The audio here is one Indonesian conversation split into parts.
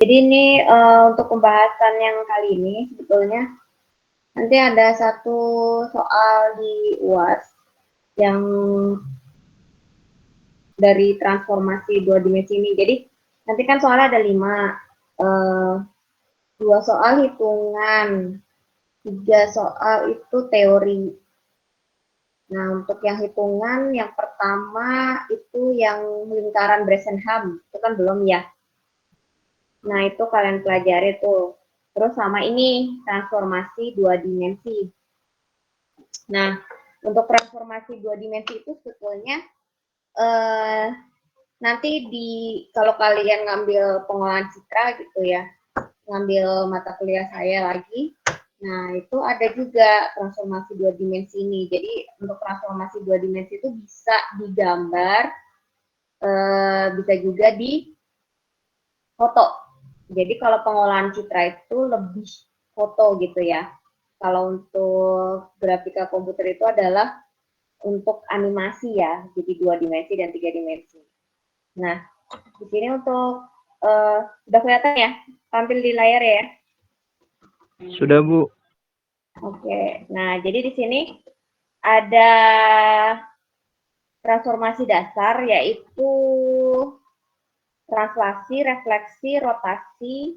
Jadi ini untuk pembahasan yang kali ini sebetulnya nanti ada satu soal di UAS yang dari transformasi dua dimensi ini. Jadi nanti kan soalnya ada 5, 2 soal hitungan, 3 soal itu teori. Nah, untuk yang hitungan, yang pertama itu yang lingkaran Bresenham, itu kan belum ya. Nah, itu kalian pelajari tuh. Terus sama ini, transformasi 2 dimensi. Nah, untuk transformasi 2 dimensi itu sebetulnya nanti kalau kalian ngambil pengolahan citra gitu ya, ngambil mata kuliah saya lagi, nah itu ada juga transformasi 2 dimensi ini. Jadi untuk transformasi 2 dimensi itu bisa digambar, bisa juga di foto. Jadi kalau pengolahan citra itu lebih foto gitu ya. Kalau untuk grafika komputer itu adalah untuk animasi ya, jadi 2 dimensi dan 3 dimensi. Nah, di sini untuk sudah kelihatan ya, tampil di layar ya? Sudah, Bu. Oke, nah jadi di sini ada transformasi dasar yaitu translasi, refleksi, rotasi,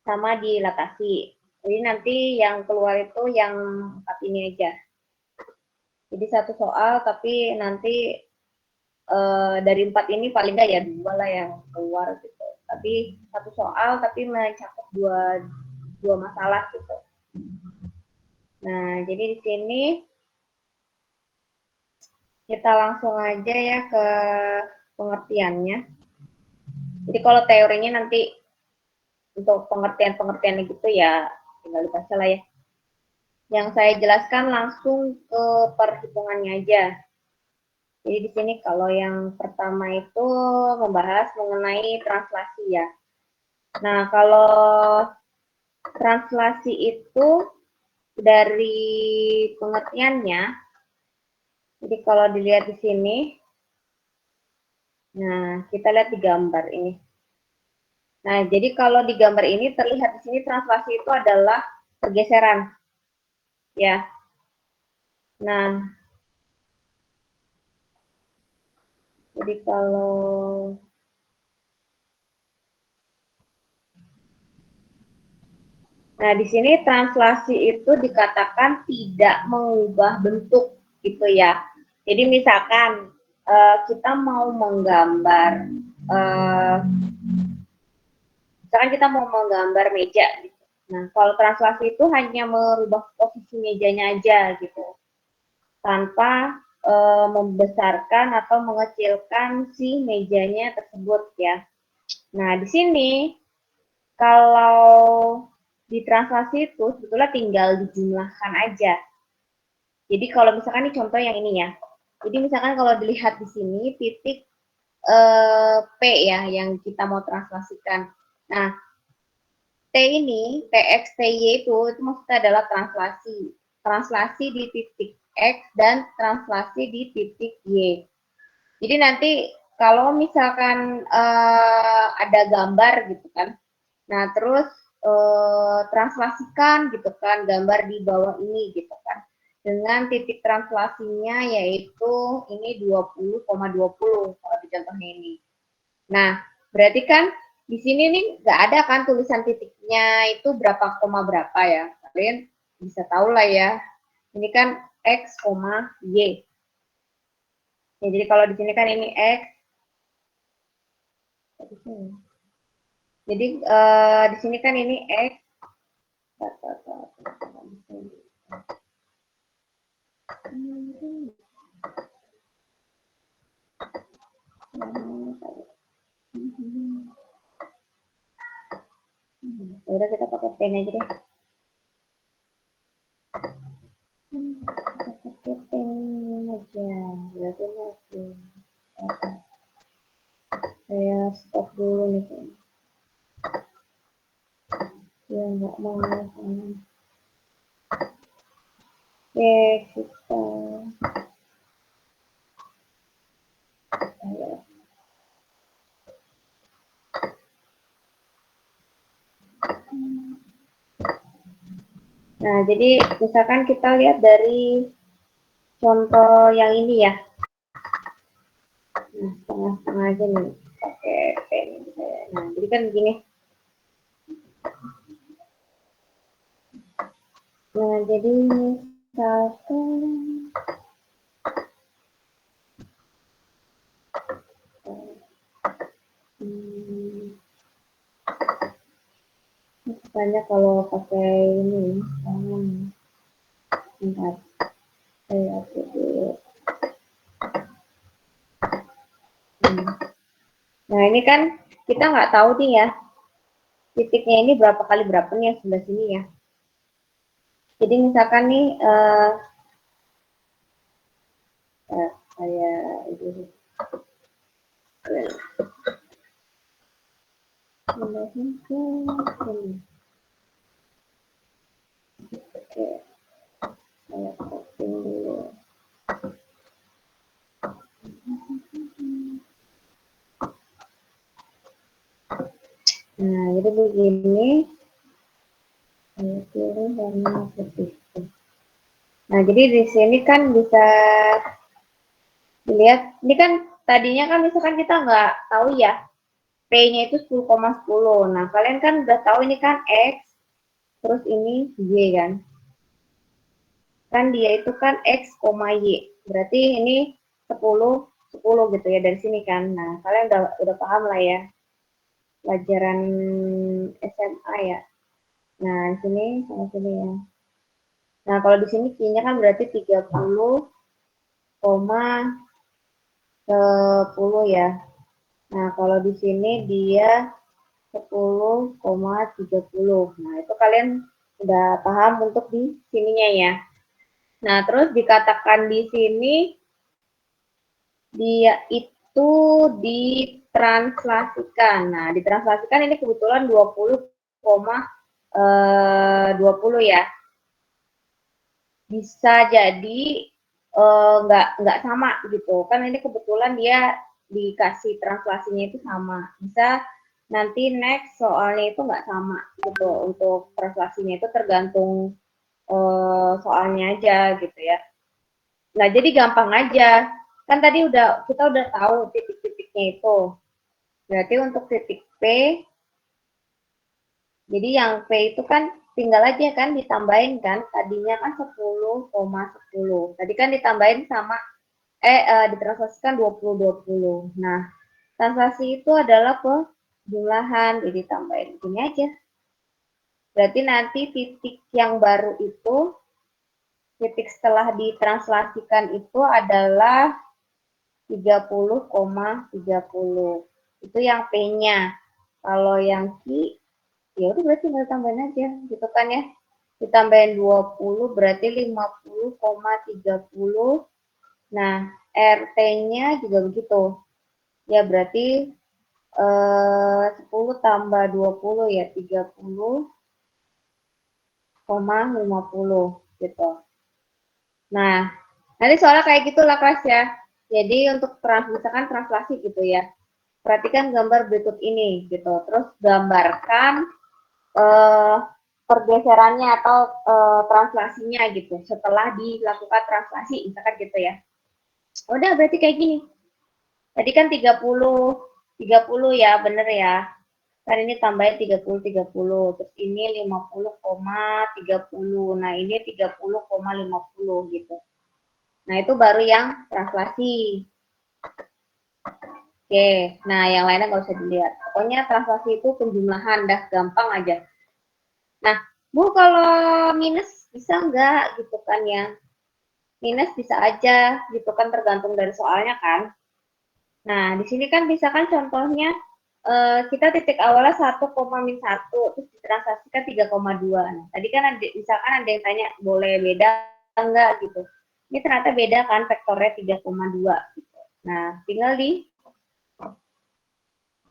sama dilatasi. Jadi nanti yang keluar itu yang 4 ini aja. Jadi satu soal tapi nanti dari 4 ini paling nggak ya 2 lah yang keluar gitu. Tapi satu soal tapi mencakup dua masalah gitu. Nah, jadi di sini kita langsung aja ya ke pengertiannya. Jadi kalau teorinya nanti untuk pengertian-pengertiannya gitu ya tinggal dibaca lah ya. Yang saya jelaskan langsung ke perhitungannya aja. Jadi di sini kalau yang pertama itu membahas mengenai translasi ya. Nah, kalau translasi itu dari pengertiannya, jadi kalau dilihat di sini, nah kita lihat di gambar ini. Nah, jadi kalau di gambar ini terlihat di sini translasi itu adalah pergeseran, ya. Nah, jadi kalau nah di sini translasi itu dikatakan tidak mengubah bentuk gitu ya. Jadi misalkan kita mau menggambar, misalkan kita mau menggambar meja gitu. Nah, kalau translasi itu hanya merubah posisi mejanya aja gitu, tanpa membesarkan atau mengecilkan si mejanya tersebut ya. Nah, di sini kalau di translasi itu sebetulnya tinggal dijumlahkan aja. Jadi kalau misalkan ini contoh yang ini ya. Jadi misalkan kalau dilihat di sini titik P ya yang kita mau translasikan. Nah, T ini, TX, TY itu maksudnya adalah translasi. Translasi di titik X dan translasi di titik Y. Jadi nanti kalau misalkan ada gambar gitu kan, nah terus translasikan gitu kan gambar di bawah ini gitu kan. Dengan titik translasinya yaitu ini 20,20 kalau di contohnya ini. Nah, berarti kan di sini nih nggak ada kan tulisan titiknya itu berapa koma berapa ya. Kalian bisa tahu lah ya. Ini kan X, Y. Ya, jadi kalau di sini kan ini X. Jadi di sini kan ini X. Udah kita pakai pen aja deh. Pakai pen aja. Berarti lagi. Saya stop dulu nih. Ya nggak mau. Oke, kita. Nah, jadi misalkan kita lihat dari contoh yang ini ya. Nah, setengah-setengah aja nih. Pakai pen. Nah, jadi kan begini. Nah, jadi misalkan misalnya kalau pakai ini, bentar, saya update dulu. Nah, ini kan kita nggak tahu nih ya, titiknya ini berapa kali berapa nih yang sebelah sini ya. Jadi misalkan nih, saya ini. Oke, saya copy dulu. Nah, jadi begini. Saya pilih warna putih. Nah, jadi di sini kan bisa dilihat, ini kan tadinya kan misalkan kita nggak tahu ya, P-nya itu 10,10. Nah, kalian kan udah tahu ini kan X, terus ini Y kan. Kan dia itu kan X, Y. Berarti ini 10, 10 gitu ya dari sini kan. Nah, kalian udah paham lah ya. Pelajaran SMA ya. Nah, di sini sama sini ya. Nah, kalau di sini Q-nya kan berarti 30,10 ya. Nah, kalau di sini dia 10,30. Nah, itu kalian udah paham untuk di sininya ya. Nah, terus dikatakan di sini dia itu ditranslasikan. Nah, ditranslasikan ini kebetulan 20,20 ya. Bisa jadi nggak sama gitu. Kan ini kebetulan dia dikasih translasinya itu sama. Bisa nanti next soalnya itu nggak sama gitu. Untuk translasinya itu tergantung soalnya aja gitu ya. Nah, jadi gampang aja. Kan tadi kita udah tahu titik-titiknya itu. Berarti untuk titik P, jadi yang P itu kan tinggal aja kan ditambahin kan. Tadinya kan 10,10. Tadi kan ditambahin sama ditranslasikan 20,20. Nah, translasi itu adalah penjumlahan. Jadi tambahin gini aja. Berarti nanti titik yang baru itu, titik setelah ditranslasikan itu adalah 30,30. Itu yang P-nya. Kalau yang Q, ya udah berarti tinggal tambahin aja gitu kan ya. Ditambahin 20 berarti 50,30. Nah, RT-nya juga begitu. Ya berarti 10 tambah 20 ya 30,50 gitu. Nah, nanti soalnya kayak gitulah kelas ya. Jadi untuk misalkan translasi gitu ya. Perhatikan gambar berikut ini gitu. Terus gambarkan pergeserannya atau translasinya gitu setelah dilakukan translasi misalkan gitu ya. Udah berarti kayak gini. Tadi kan 30 ya, bener ya. Kan ini tambahin 30. Terus ini 50,30. Nah, ini 30,50 gitu. Nah, itu baru yang translasi. Oke, nah yang lainnya nggak usah dilihat. Pokoknya translasi itu penjumlahan, dah gampang aja. Nah, Bu, kalau minus bisa nggak gitu kan ya? Minus bisa aja gitu kan tergantung dari soalnya kan. Nah, di sini kan bisa kan contohnya kita titik awalnya 1,-1 terus ditransaksikan 3,2. Nah, tadi kan misalkan ada yang tanya boleh beda enggak gitu. Ini ternyata beda kan vektornya 3,2 gitu. Nah, tinggal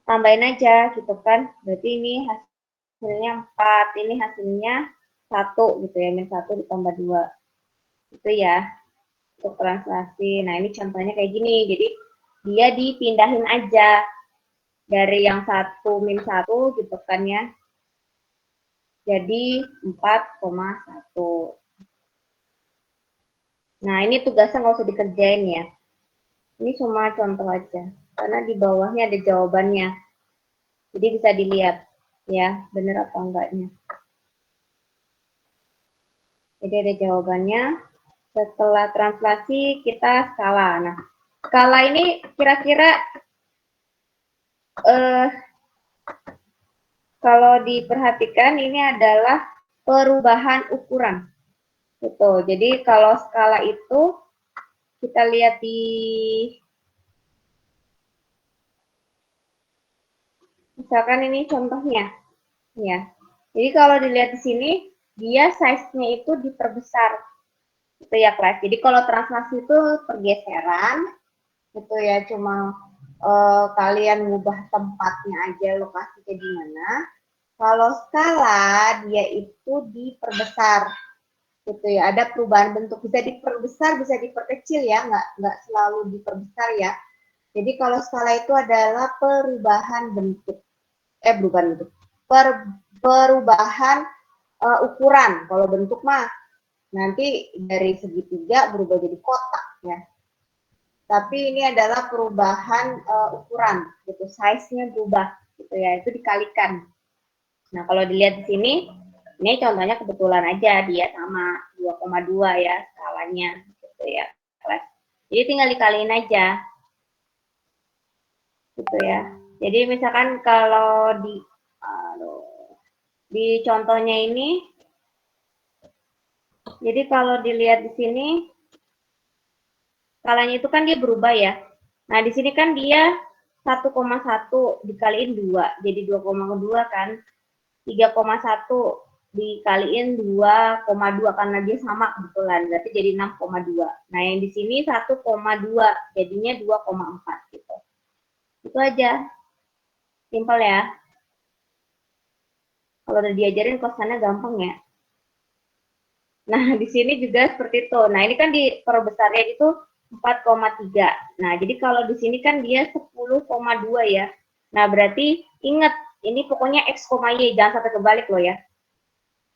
tambahin aja gitu kan. Berarti ini hasilnya 4, ini hasilnya 1 gitu ya, min 1 ditambah 2. Itu ya untuk translasi. Nah, ini contohnya kayak gini. Jadi dia dipindahin aja dari yang 1 min 1 gitu kan ya. jadi 4,1. Nah, ini tugasnya nggak usah dikerjain ya. Ini cuma contoh aja, karena di bawahnya ada jawabannya. Jadi bisa dilihat ya, benar apa enggaknya. Jadi ada jawabannya. Setelah translasi, kita skala. Nah, skala ini kira-kira kalau diperhatikan ini adalah perubahan ukuran. Gitu. Jadi kalau skala itu kita lihat di misalkan ini contohnya ya. Jadi kalau dilihat di sini dia size-nya itu diperbesar gitu ya kelas. Jadi kalau translasi itu pergeseran gitu ya, cuma kalian ngubah tempatnya aja lokasinya di mana. Kalau skala dia itu diperbesar gitu ya, ada perubahan bentuk, bisa diperbesar bisa diperkecil ya, nggak selalu diperbesar ya. Jadi kalau skala itu adalah perubahan bentuk, perubahan bentuk, perubahan ukuran. Kalau bentuk mah nanti dari segitiga berubah jadi kotak ya. Tapi ini adalah perubahan ukuran, gitu, size-nya berubah, gitu ya, itu dikalikan. Nah kalau dilihat di sini, ini contohnya kebetulan aja dia sama 2,2 ya skalanya, gitu ya. Jadi tinggal dikaliin aja, gitu ya. Jadi misalkan kalau di contohnya ini, jadi kalau dilihat di sini, skalanya itu kan dia berubah ya. Nah di sini kan dia 1,1 dikaliin 2, jadi 2,2 kan. 3,1 dikaliin 2,2 karena dia sama kebetulan, berarti jadi 6,2. Nah yang di sini 1,2 jadinya 2,4 gitu. Itu aja, simpel ya. Kalau udah diajarin kosannya gampang ya. Nah di sini juga seperti itu. Nah ini kan di perbesarnya itu 4,3. Nah jadi kalau di sini kan dia 10,2 ya. Nah berarti ingat ini pokoknya X, Y, jangan sampai kebalik loh ya.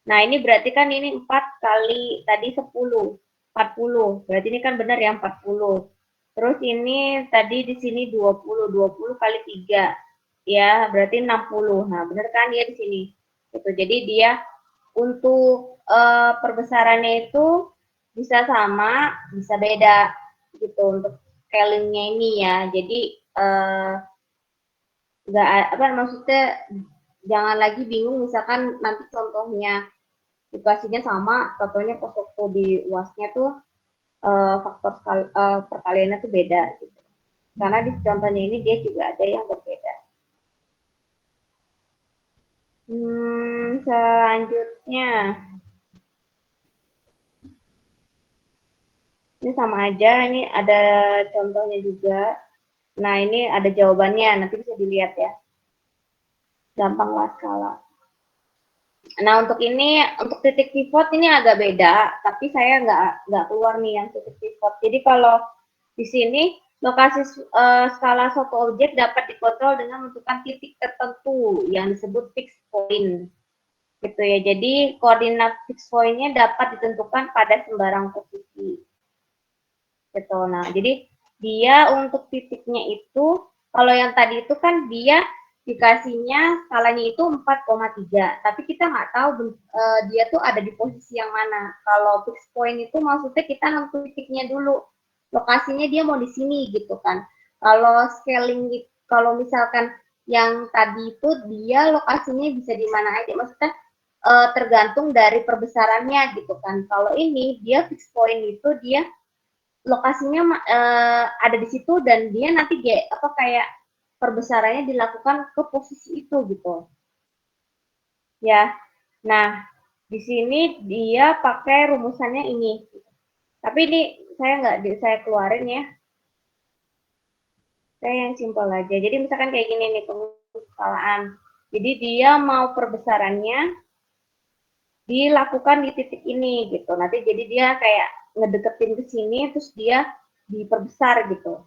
Nah, ini berarti kan ini 4 kali tadi 10, 40. Berarti ini kan benar ya 40. Terus ini tadi di sini 20, 20 kali 3. Ya, berarti 60. Nah, benar kan dia di sini. Gitu. Jadi dia untuk perbesarannya itu bisa sama, bisa beda gitu untuk scalingnya ini ya. Jadi nggak apa maksudnya jangan lagi bingung misalkan nanti contohnya situasinya sama, contohnya pas waktu di UASnya tuh faktor perkaliannya tuh beda gitu. Karena di contohnya ini dia juga ada yang berbeda. Selanjutnya ini sama aja, ini ada contohnya juga. Nah ini ada jawabannya, nanti bisa dilihat ya. Gampang lah skala. Nah untuk ini, untuk titik pivot ini agak beda, tapi saya nggak keluar nih yang titik pivot. Jadi kalau di sini lokasi skala suatu objek dapat dikontrol dengan menentukan titik tertentu yang disebut fixed point, gitu ya. Jadi koordinat fixed point-nya dapat ditentukan pada sembarang posisi, gitu. Nah jadi dia untuk titiknya itu, kalau yang tadi itu kan dia dikasihnya skalanya itu 4,3, tapi kita nggak tahu dia tuh ada di posisi yang mana. Kalau fixed point itu maksudnya kita nentuin titiknya dulu, lokasinya dia mau di sini gitu kan. Kalau scaling, kalau misalkan yang tadi itu dia lokasinya bisa di mana aja, maksudnya tergantung dari perbesarannya gitu kan. Kalau ini dia fixed point itu dia lokasinya ada di situ dan dia nanti apa kayak perbesarannya dilakukan ke posisi itu gitu. Ya. Nah, di sini dia pakai rumusannya ini. Tapi ini saya keluarin ya. Saya yang simpel aja. Jadi misalkan kayak gini nih pengusahaan. Jadi dia mau perbesarannya dilakukan di titik ini gitu. Nanti jadi dia kayak ngedeketin ke sini terus dia diperbesar gitu.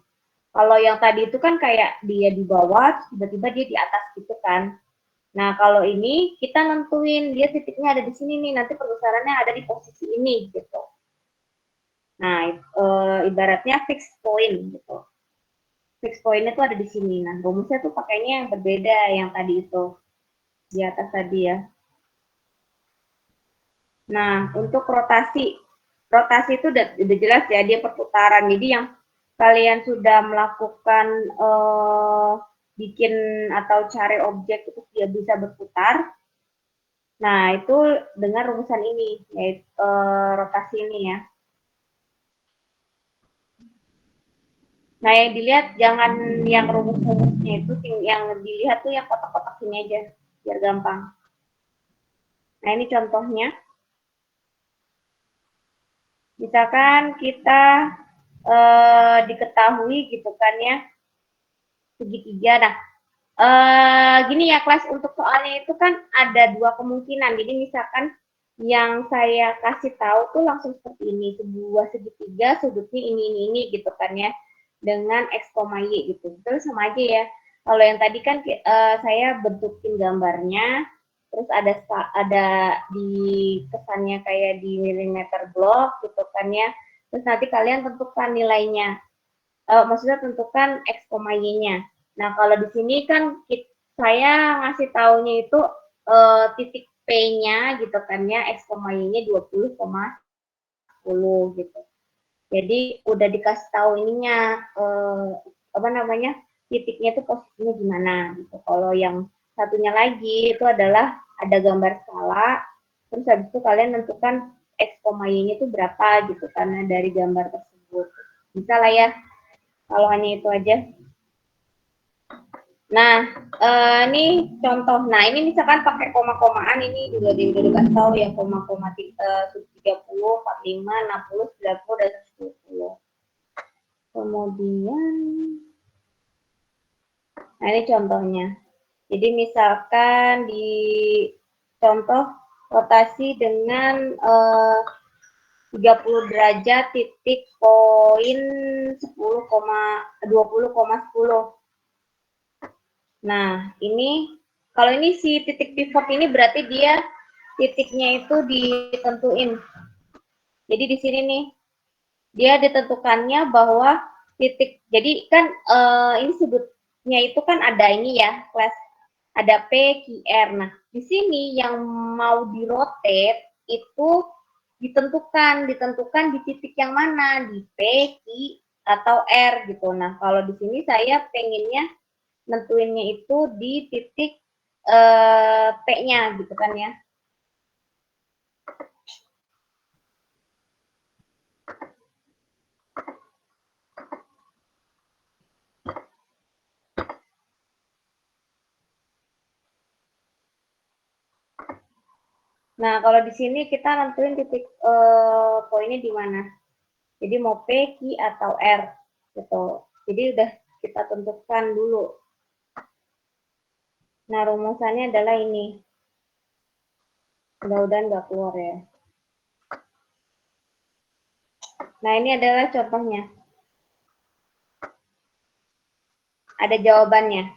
Kalau yang tadi itu kan kayak dia di bawah, tiba-tiba dia di atas gitu kan. Nah, kalau ini kita nentuin dia titiknya ada di sini nih, nanti perbesarannya ada di posisi ini gitu. Nah, ibaratnya fixed point gitu. Fixed point itu ada di sini. Nah, rumusnya tuh pakainya yang berbeda yang tadi itu di atas tadi ya. Nah, untuk rotasi itu udah jelas ya, dia perputaran. Jadi yang kalian sudah melakukan bikin atau cari objek itu dia bisa berputar. Nah, itu dengan rumusan ini, yaitu rotasi ini ya. Nah, yang dilihat jangan yang rumus-rumusnya itu, yang dilihat tuh yang kotak-kotak ini aja, biar gampang. Nah, ini contohnya. Misalkan kita diketahui gitu kan ya, segitiga. Nah, gini ya kelas, untuk soalnya itu kan ada dua kemungkinan. Jadi misalkan yang saya kasih tahu tuh langsung seperti ini, sebuah segitiga sudutnya ini gitu kan ya, dengan x, y gitu. Terus sama aja ya. Kalau yang tadi kan saya bentukin gambarnya, terus ada di kesannya kayak di milimeter block gitu kan ya. Terus nanti kalian tentukan nilainya. Maksudnya tentukan x, y-nya. Nah, kalau di sini kan saya ngasih taunya itu titik P-nya gitu kan ya, x, y-nya 20,10 gitu. Jadi udah dikasih tahu ininya apa namanya, titiknya itu posisinya gimana gitu. Kalau yang satunya lagi itu adalah ada gambar skala, terus habis itu kalian tentukan x, y-nya itu berapa gitu karena dari gambar tersebut. Bisa lah ya, kalau hanya itu aja. Nah, ini contoh. Nah, ini misalkan pakai koma-komaan, ini juga dikasih tahu ya, koma-koma 30, 45, 60, 90, dan 10. Kemudian, nah ini contohnya. Jadi misalkan di contoh rotasi dengan 30 derajat titik poin 20,10. Nah, ini kalau ini si titik pivot ini berarti dia titiknya itu ditentuin. Jadi di sini nih, dia ditentukannya bahwa titik, jadi kan ini sudutnya itu kan ada ini ya, kelas ada P, Q, R. Nah, di sini yang mau dirotate itu ditentukan di titik yang mana, di P, Q, atau R gitu. Nah, kalau di sini saya pengennya nentuinnya itu di titik P-nya gitu kan ya. Nah, kalau di sini kita nentuin titik poinnya di mana. Jadi mau P, Q, atau R gitu. Jadi udah kita tentukan dulu. Nah, rumusannya adalah ini. Mudah-mudahan nggak keluar ya. Nah, ini adalah contohnya. Ada jawabannya.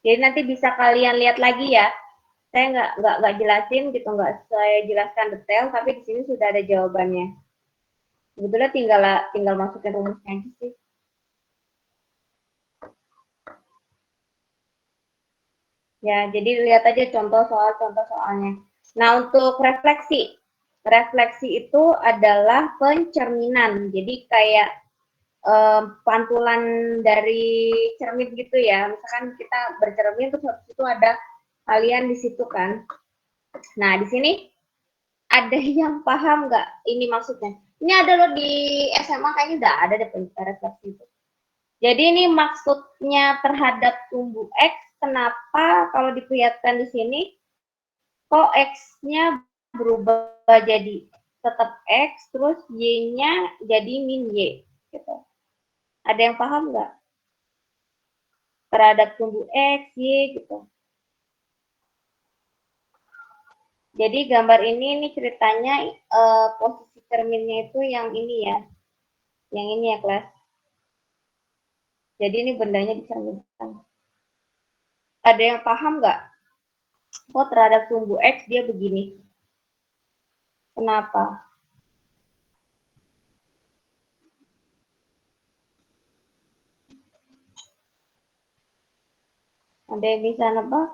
Jadi nanti bisa kalian lihat lagi ya. Saya nggak jelasin gitu, nggak saya jelaskan detail, tapi di sini sudah ada jawabannya. Sebetulnya tinggal masukin rumusnya aja sih. Ya, jadi lihat aja contoh soalnya. Nah, untuk refleksi itu adalah pencerminan. Jadi kayak pantulan dari cermin gitu ya. Misalkan kita bercermin terus habis itu ada kalian di situ kan. Nah, di sini ada yang paham nggak ini maksudnya? Ini ada loh di SMA kayaknya udah ada deh refleksi itu. Jadi ini maksudnya terhadap tumbuh X, kenapa kalau diperlihatkan di sini kok X-nya berubah jadi tetap X, terus Y-nya jadi min Y. Gitu. Ada yang paham nggak? Terhadap tumbuh X, Y gitu. Jadi gambar ini ceritanya posisi cerminnya itu yang ini ya. Yang ini ya kelas. Jadi ini bendanya dicerminkan. Ada yang paham nggak? kok terhadap sumbu X dia begini. Kenapa? Ada yang bisa nebak?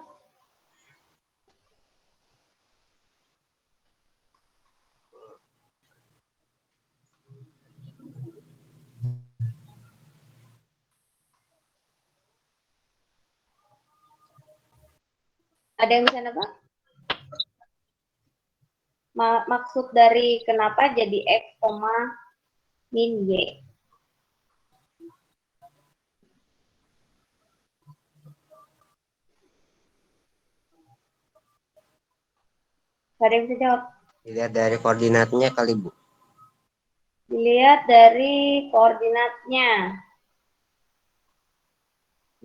Ada yang bisa nebak? Maksud dari kenapa jadi X, min Y? Ada yang bisa jawab? Dilihat dari koordinatnya kali, Bu. Dilihat dari koordinatnya.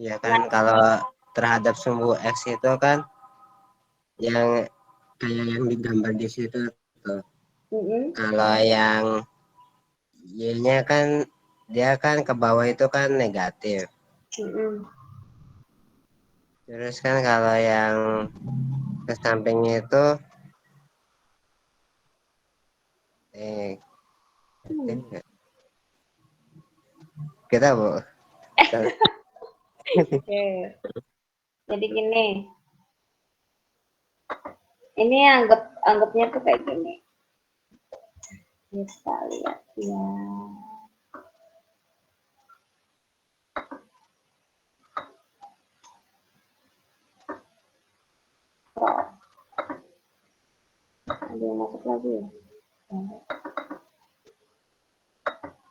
Ya kan, kalau terhadap sumbu X itu kan yang kayak yang digambar di situ tuh. Kalau yang Y-nya kan dia kan ke bawah itu kan negatif. Terus kan kalau yang ke sampingnya itu kita, Bu. Oke. Jadi gini. Ini anggapnya tuh kayak gini. Kita lihat ya. Ada yang masuk lagi ya.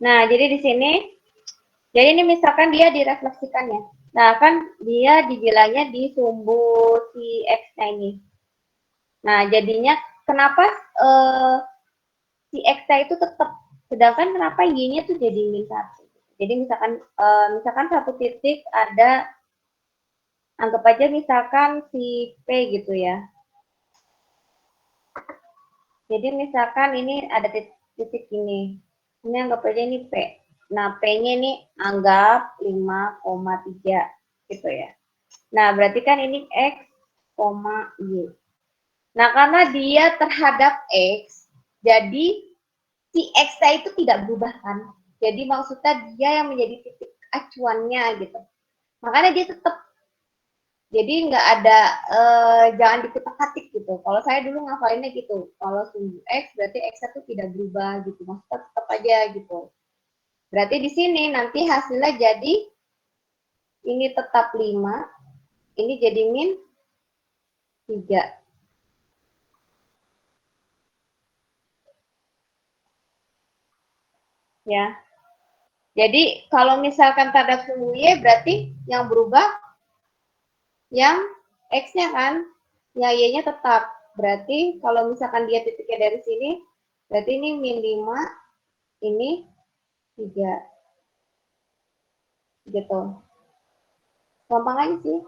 Nah, jadi di sini, jadi ini misalkan dia direfleksikan ya. Nah, kan dia dibilangnya di sumbu si X-nya ini. Nah, jadinya kenapa si X-nya itu tetap, sedangkan kenapa Y-nya tuh jadi min 1. Jadi misalkan satu titik ada, anggap aja misalkan si P gitu ya. Jadi misalkan ini ada titik ini. Ini anggap aja ini P. Nah, P-nya ini anggap 5,3 gitu ya. Nah, berarti kan ini X, Y. Nah, karena dia terhadap X, jadi si X-nya itu tidak berubah kan. Jadi maksudnya dia yang menjadi titik acuannya gitu. Makanya dia tetap, jadi nggak ada, jangan dikutak-atik gitu. Kalau saya dulu ngafalinnya gitu, kalau sumbu X berarti X-nya itu tidak berubah gitu, maksudnya tetap aja gitu. Berarti di sini nanti hasilnya jadi ini tetap 5, ini jadi min 3. Ya. Jadi kalau misalkan terhadap sumbu Y berarti yang berubah yang X-nya kan, yang Y-nya tetap. Berarti kalau misalkan dia titiknya dari sini, berarti ini min 5, ini 3. Gitu. Gampang aja sih.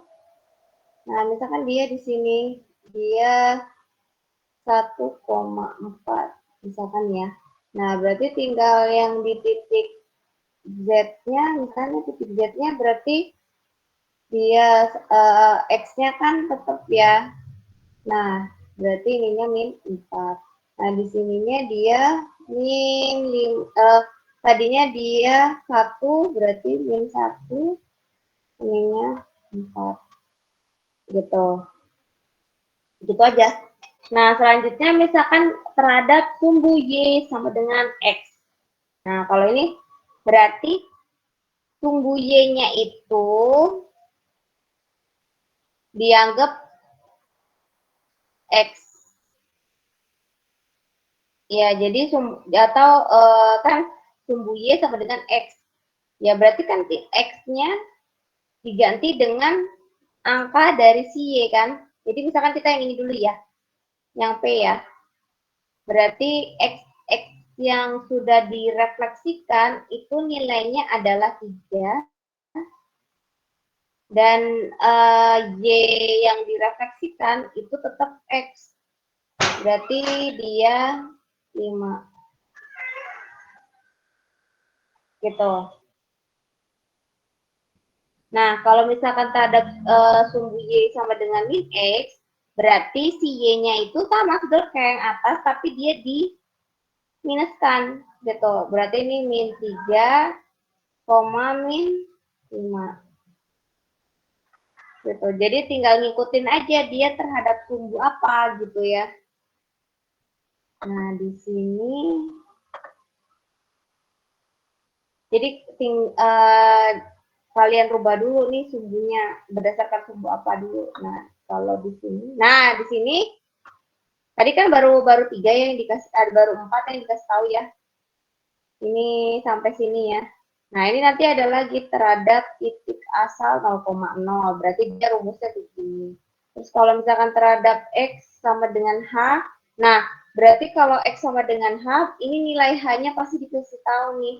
Nah, misalkan dia di sini, dia 1,4 misalkan ya. Nah, berarti tinggal yang di titik Z-nya, misalnya titik Z-nya berarti dia X-nya kan tetap ya. Nah, berarti ininya min 4. Nah, di sininya dia tadinya dia 1, berarti min 1, ininya 4. Gitu. Gitu aja. Nah, selanjutnya misalkan terhadap sumbu Y sama dengan X. Nah, kalau ini berarti sumbu Y-nya itu dianggap X. Ya, jadi atau kan sumbu Y sama dengan X. Ya, berarti kan X-nya diganti dengan angka dari si Y kan. Jadi misalkan kita yang ini dulu ya, yang P ya. Berarti X yang sudah direfleksikan itu nilainya adalah 3. Dan Y yang direfleksikan itu tetap X. Berarti dia 5. Gitu. Nah, kalau misalkan terhadap sumbu Y sama dengan min X, Berarti si Y-nya itu sama sebenarnya kayak yang atas, tapi dia di minuskan gitu. Berarti ini min 3, min 5. Gitu. Jadi tinggal ngikutin aja dia terhadap sumbu apa gitu ya. Nah, di sini jadi kalian rubah dulu nih sumbunya berdasarkan sumbu apa dulu. Nah, kalau di sini. Nah, di sini tadi kan baru 3 yang dikasih, baru 4 yang dikasih tahu ya. Ini sampai sini ya. Nah, ini nanti ada lagi terhadap titik asal 0,0. Berarti dia rumusnya begini. Terus kalau misalkan terhadap X sama dengan H, nah berarti kalau X sama dengan H, ini nilai H-nya pasti dikasih tahu nih.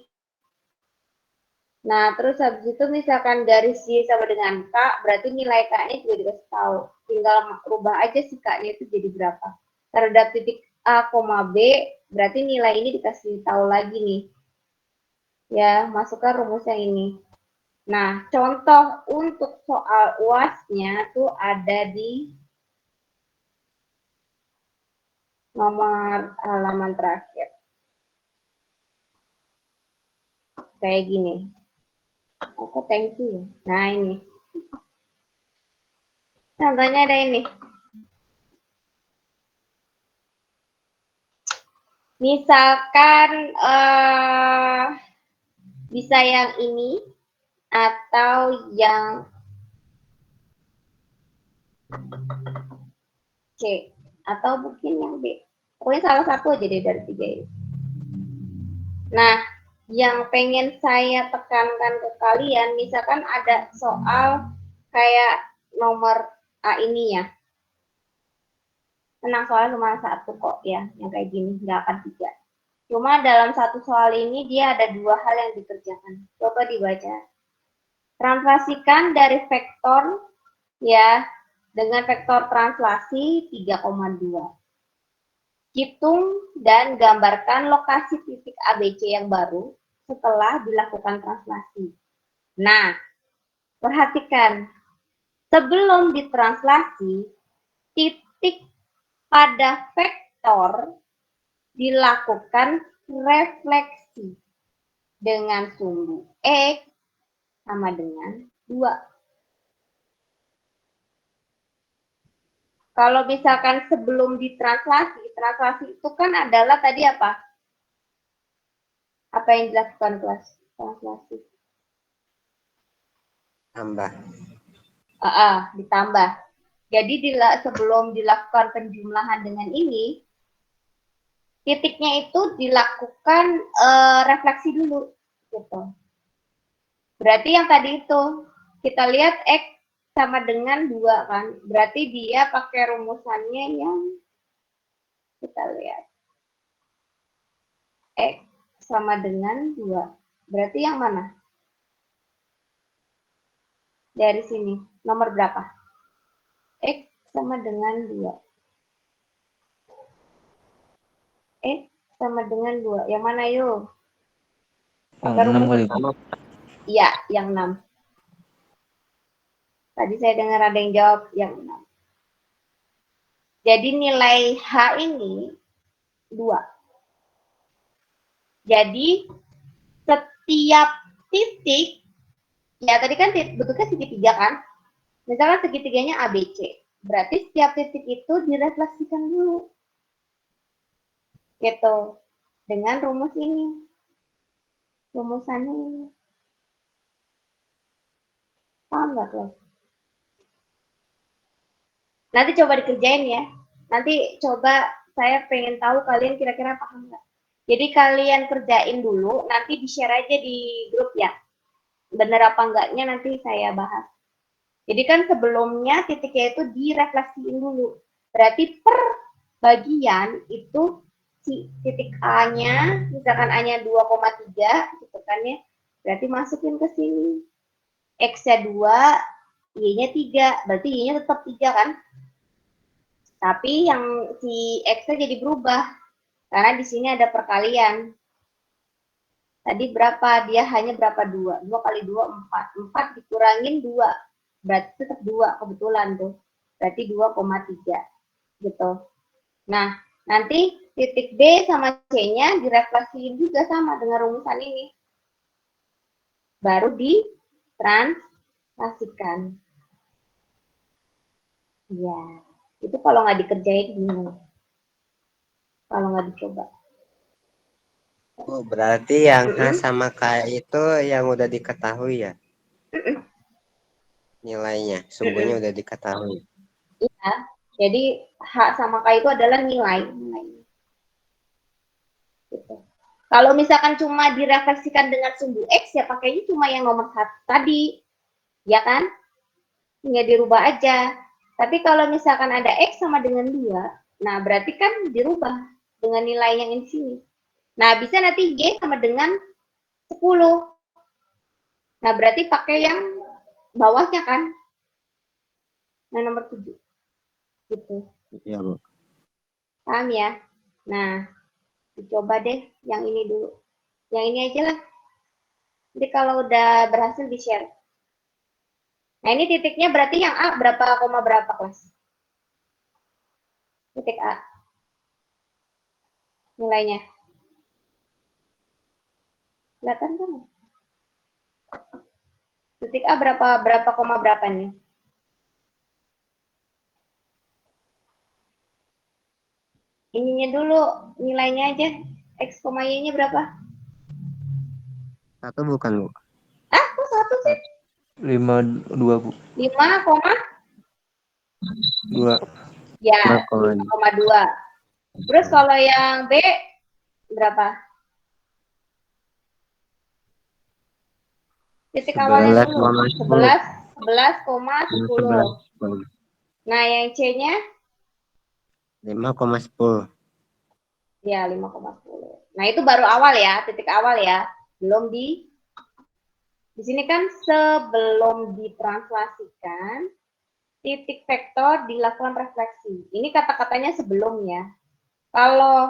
Nah, terus habis itu misalkan garis Y sama dengan K, berarti nilai K-nya juga dikasih tahu. Tinggal rubah aja si K-nya itu jadi berapa. Terhadap titik A, B, berarti nilai ini dikasih tahu lagi nih. Ya, masukkan rumus yang ini. Nah, contoh untuk soal UAS-nya tuh ada di nomor halaman terakhir. Kayak gini. Aku thank you. Nah, ini. Contohnya ada ini. Misalkan bisa yang ini atau yang C atau mungkin yang B. Pokoknya salah satu aja deh dari 3 ini. Nah, yang pengen saya tekankan ke kalian, misalkan ada soal kayak nomor A ini ya. Tenang, soalnya cuma 1 kok ya, yang kayak gini, nggak akan 3. Cuma dalam satu soal ini dia ada 2 hal yang dikerjakan. Coba dibaca. Translasikan dari vektor ya dengan vektor translasi 3,2. Hitung dan gambarkan lokasi titik ABC yang baru setelah dilakukan translasi. Nah, perhatikan. Sebelum ditranslasi, titik pada vektor dilakukan refleksi dengan sumbu X sama dengan 2. Kalau misalkan sebelum ditranslasi, translasi itu kan adalah tadi apa? Apa yang dilakukan kelas translasi? Tambah. Ditambah. Jadi sebelum dilakukan penjumlahan dengan ini, titiknya itu dilakukan refleksi dulu. Gitu. Berarti yang tadi itu, kita lihat X sama dengan 2 kan. Berarti dia pakai rumusannya yang kita lihat. X sama dengan 2. Berarti yang mana? Dari sini. Nomor berapa? X sama dengan 2. X sama dengan 2. Yang mana yuk? Yang 6 kali. Iya, yang 6. Tadi saya dengar ada yang jawab yang 6. Jadi nilai H ini 2. Jadi setiap titik, ya tadi kan bentuknya segitiga kan? Misalkan segitiganya ABC. Berarti setiap titik itu direfleksikan dulu. Gitu. Dengan rumus ini. Rumusannya ini. Paham nggak, kelas? Nanti coba dikerjain ya. Nanti coba saya pengen tahu kalian kira-kira paham nggak. Jadi kalian kerjain dulu, nanti di-share aja di grup ya. Bener apa enggaknya nanti saya bahas. Jadi kan sebelumnya titiknya itu direfleksiin dulu. Berarti per bagian itu si titik A-nya, misalkan A-nya 2,3 gitu kan ya. Berarti masukin ke sini. X-nya 2, Y-nya 3. Berarti Y-nya tetap 3 kan? Tapi yang si X-nya jadi berubah. Karena di sini ada perkalian. Tadi berapa? Dia hanya berapa? 2. 2 kali 2, 4. 4 dikurangin 2. Berarti tetap 2 kebetulan tuh. berarti 2,3 gitu. Nah, nanti titik B sama C-nya direfleksiin juga sama dengan rumusan ini. Baru ditranslatasikan. Ya, itu kalau nggak dikerjain bingung. Kalau nggak dicoba. Oh, berarti yang H sama K itu yang udah diketahui ya? Nilainya, sumbunya udah diketahui. Iya, jadi H sama K itu adalah nilai. Gitu. Kalau misalkan cuma direfleksikan dengan sumbu X, ya pakainya cuma yang nomor 1 tadi. Ya kan? Tinggal dirubah aja. Tapi kalau misalkan ada X sama dengan 2, nah berarti kan dirubah dengan nilai yang di sini. Nah, bisa nanti G sama dengan 10. Nah, berarti pakai yang bawahnya kan? Nah, nomor 7. Gitu. Iya, Bu. Paham ya? Nah, dicoba deh yang ini dulu. Yang ini aja lah. Jadi kalau udah berhasil di-share. Nah, ini titiknya berarti yang A berapa koma berapa, kelas? Titik A. Nilainya. Kelihatan kan? Titik A berapa koma berapa nih? Ininya dulu, nilainya aja. X, Y-nya berapa? 1 bukan, Bu? Ah, kok 1 sih? 5,2 Bu. 5, 2. ya, 5,2. 5,2. Terus kalau yang B berapa? Titik awalnya dulu. 11,10. Nah, yang C-nya? 5,10. Ya, 5,10. Nah, itu baru awal ya, titik awal ya. Belum di sini kan sebelum ditranslasikan, titik vektor dilakukan refleksi. Ini kata-katanya sebelum ya. Kalau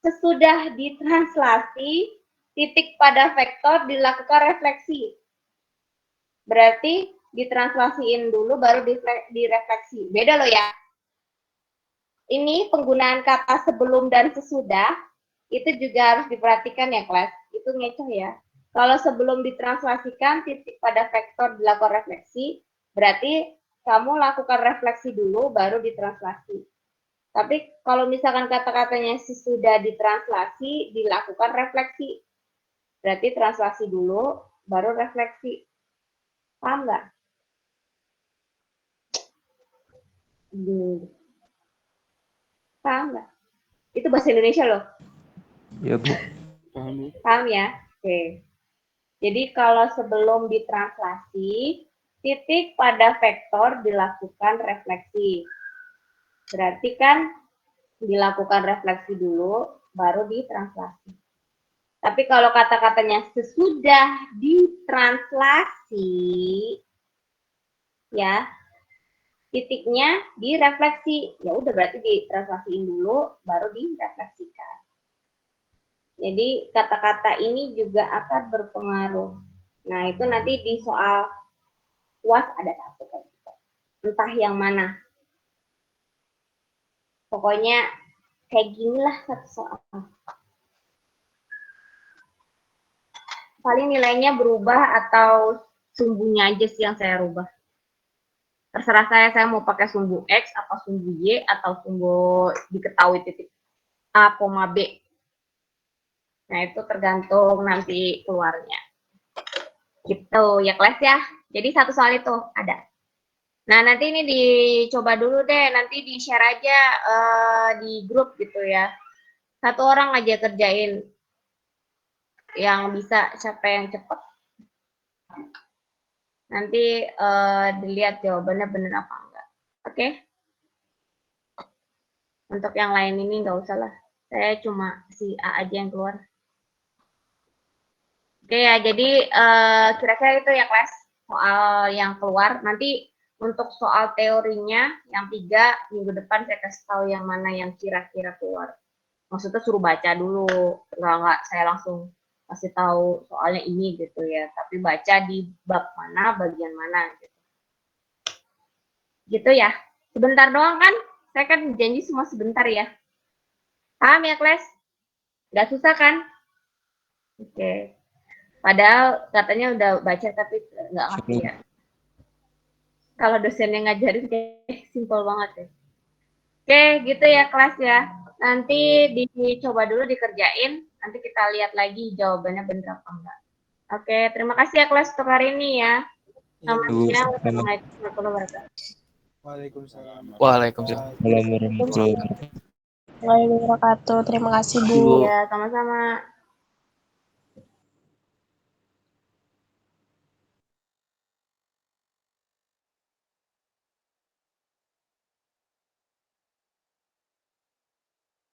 sesudah ditranslasi, titik pada vektor dilakukan refleksi. Berarti ditranslasiin dulu baru direfleksi. Beda loh ya. Ini penggunaan kata sebelum dan sesudah itu juga harus diperhatikan ya, kelas. Itu ngecoh ya. Kalau sebelum ditranslasikan titik pada vektor dilakukan refleksi, berarti kamu lakukan refleksi dulu baru ditranslasi. Tapi kalau misalkan kata-katanya sesudah ditranslasi dilakukan refleksi, berarti translasi dulu baru refleksi. Paham nggak? Paham nggak? Itu bahasa Indonesia loh. Ya Bu. Paham ya? Oke. Jadi kalau sebelum ditranslasi, titik pada vektor dilakukan refleksi. Berarti kan dilakukan refleksi dulu, baru ditranslasi. Tapi kalau kata-katanya sesudah ditranslasi, ya, titiknya direfleksi. Ya udah berarti ditranslasiin dulu, baru direfleksikan. Jadi kata-kata ini juga akan berpengaruh. Nah, itu nanti di soal UAS ada satu kan. Entah yang mana. Pokoknya kayak ginilah satu soal. Paling nilainya berubah atau sumbunya aja sih yang saya rubah. Terserah saya mau pakai sumbu X atau sumbu Y atau sumbu diketahui titik A, B. Nah, itu tergantung nanti keluarnya. Gitu ya, kelas ya. Jadi satu soal itu ada. Nah, nanti ini dicoba dulu deh. Nanti di-share aja di grup gitu ya. Satu orang aja kerjain. Yang bisa, siapa yang cepat. Nanti dilihat jawabannya benar apa enggak. Oke? Untuk yang lain ini nggak usah lah. Saya cuma si A aja yang keluar. Oke ya, jadi kira-kira itu ya kelas soal yang keluar. Nanti untuk soal teorinya yang 3 minggu depan saya kasih tahu yang mana yang kira-kira keluar. Maksudnya suruh baca dulu, nggak saya langsung kasih tahu soalnya ini gitu ya. Tapi baca di bab mana, bagian mana gitu. Gitu ya. Sebentar doang kan? Saya kan janji semua sebentar ya. Paham ya, kelas? Nggak susah kan? Oke. Padahal katanya udah baca tapi nggak ngerti ya. Kalau dosennya ngajarin kayak simpel banget ya. Oke, gitu ya kelas ya. Nanti dicoba dulu dikerjain. Nanti kita lihat lagi jawabannya benar apa enggak. Oke, terima kasih ya kelas untuk hari ini ya. Selamat siang. Assalamualaikum warahmatullahi wabarakatuh. Waalaikumsalam. Waalaikumsalam. Assalamualaikum warahmatullahi wabarakatuh. Waalaikumsalam warahmatullahi wabarakatuh. Terima kasih, Bu. Ya, sama-sama.